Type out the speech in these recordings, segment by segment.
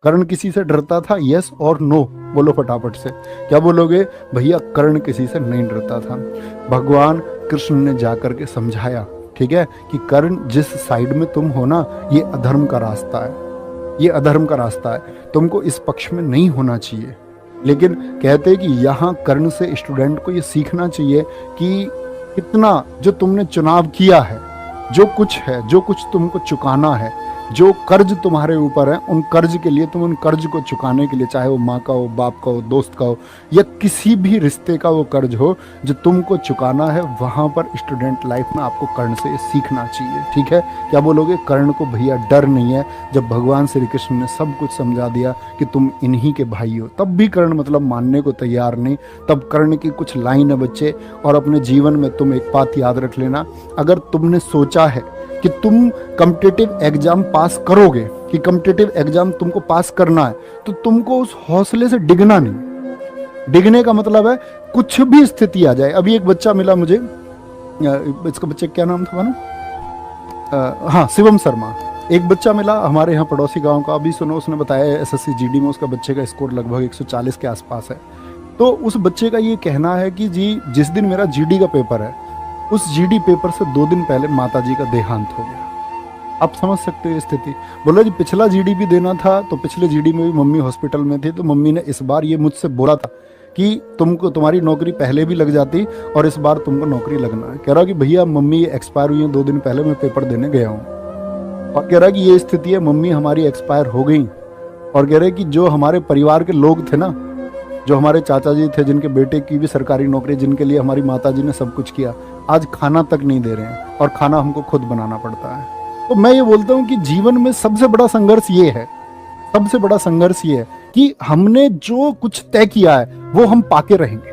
कर्ण किसी से डरता था? यस और नो बोलो फटाफट से। क्या बोलोगे? भैया कर्ण किसी से नहीं डरता था। भगवान कृष्ण ने जाकर के समझाया, ठीक है, कि कर्ण जिस साइड में तुम हो ना, ये अधर्म का रास्ता है, ये अधर्म का रास्ता है, तुमको इस पक्ष में नहीं होना चाहिए। लेकिन कहते कि यहाँ कर्ण से स्टूडेंट को ये सीखना चाहिए कि कितना जो तुमने चुनाव किया है, जो कुछ है, जो कुछ तुमको चुकाना है, जो कर्ज तुम्हारे ऊपर है, उन कर्ज के लिए, तुम उन कर्ज को चुकाने के लिए, चाहे वो माँ का हो, बाप का हो, दोस्त का हो, या किसी भी रिश्ते का वो कर्ज हो जो तुमको चुकाना है, वहाँ पर स्टूडेंट लाइफ में आपको कर्ण से सीखना चाहिए। ठीक है, क्या बोलोगे? कर्ण को भैया डर नहीं है। जब भगवान श्री कृष्ण ने सब कुछ समझा दिया कि तुम इन्हीं के भाई हो, तब भी कर्ण मतलब मानने को तैयार नहीं। तब कर्ण की कुछ लाइन है बच्चे, और अपने जीवन में तुम एक बात याद रख लेना, अगर तुमने सोचा है कि तुम कॉम्पिटिटिव एग्जाम पास करोगे, कि कॉम्पिटिटिव एग्जाम तुमको पास करना है, तो तुमको उस हौसले से डिगना नहीं। डिगने का मतलब है कुछ भी स्थिति आ जाए। अभी एक बच्चा मिला मुझे, इसका बच्चे क्या नाम था मानो, हाँ शिवम शर्मा, एक बच्चा मिला हमारे यहाँ पड़ोसी गांव का। अभी सुनो, उसने बताया एसएससी जीडी में उसका बच्चे का स्कोर लगभग 140 के आसपास है। तो उस बच्चे का ये कहना है कि जी जिस दिन मेरा जीडी का पेपर है, उस जीडी पेपर से 2 दिन पहले माताजी का देहांत हो गया। आप समझ सकते हो स्थिति। बोला जी पिछला जीडी भी देना था, तो पिछले जीडी में भी मम्मी हॉस्पिटल में थी, तो मम्मी ने इस बार ये मुझसे बोला था कि तुमको तुम्हारी नौकरी पहले भी लग जाती और इस बार तुमको नौकरी लगना है। कह रहा कि भैया मम्मी एक्सपायर हुई है, 2 दिन पहले मैं पेपर देने गया हूँ, और कह रहा कि ये स्थिति है, मम्मी हमारी एक्सपायर हो गई। और कह रहे कि जो हमारे परिवार के लोग थे ना, जो हमारे चाचा जी थे, जिनके बेटे की भी सरकारी नौकरी, जिनके लिए हमारी माता जी ने सब कुछ किया, आज खाना तक नहीं दे रहे हैं, और खाना हमको खुद बनाना पड़ता है। तो मैं ये बोलता हूँ कि जीवन में सबसे बड़ा संघर्ष ये है, सबसे बड़ा संघर्ष ये है कि हमने जो कुछ तय किया है वो हम पाके रहेंगे,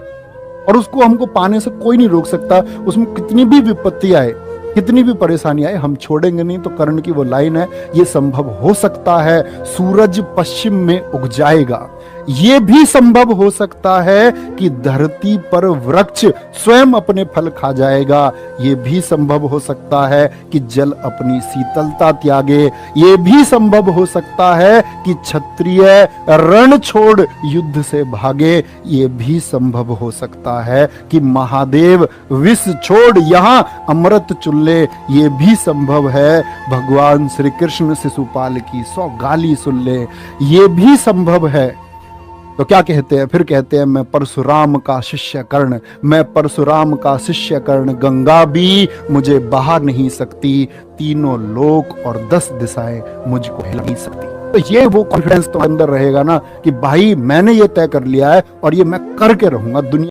और उसको हमको पाने से कोई नहीं रोक सकता। उसमें कितनी भी विपत्ति आए, कितनी भी परेशानी आए, हम छोड़ेंगे नहीं। तो कर्ण की वो लाइन है, ये संभव हो सकता है सूरज पश्चिम में उग जाएगा, ये भी संभव हो सकता है कि धरती पर वृक्ष स्वयं अपने फल खा जाएगा, ये भी संभव हो सकता है कि जल अपनी शीतलता त्यागे, ये भी संभव हो सकता है कि क्षत्रिय रण छोड़ युद्ध से भागे, ये भी संभव हो सकता है कि महादेव विष छोड़ यहां अमृत चुल्ले, ये भी संभव है भगवान श्री कृष्ण शिशुपाल की 100 गाली सुन ले, ये भी संभव है। तो क्या कहते हैं फिर? कहते हैं मैं परशुराम का शिष्य कर्ण, मैं परशुराम का शिष्य कर्ण, गंगा भी मुझे बहा नहीं सकती, तीनों लोक और 10 दिशाएं मुझको हिला नहीं सकती। तो ये वो कॉन्फिडेंस तो अंदर रहेगा ना कि भाई मैंने ये तय कर लिया है और ये मैं करके रहूंगा। दुनिया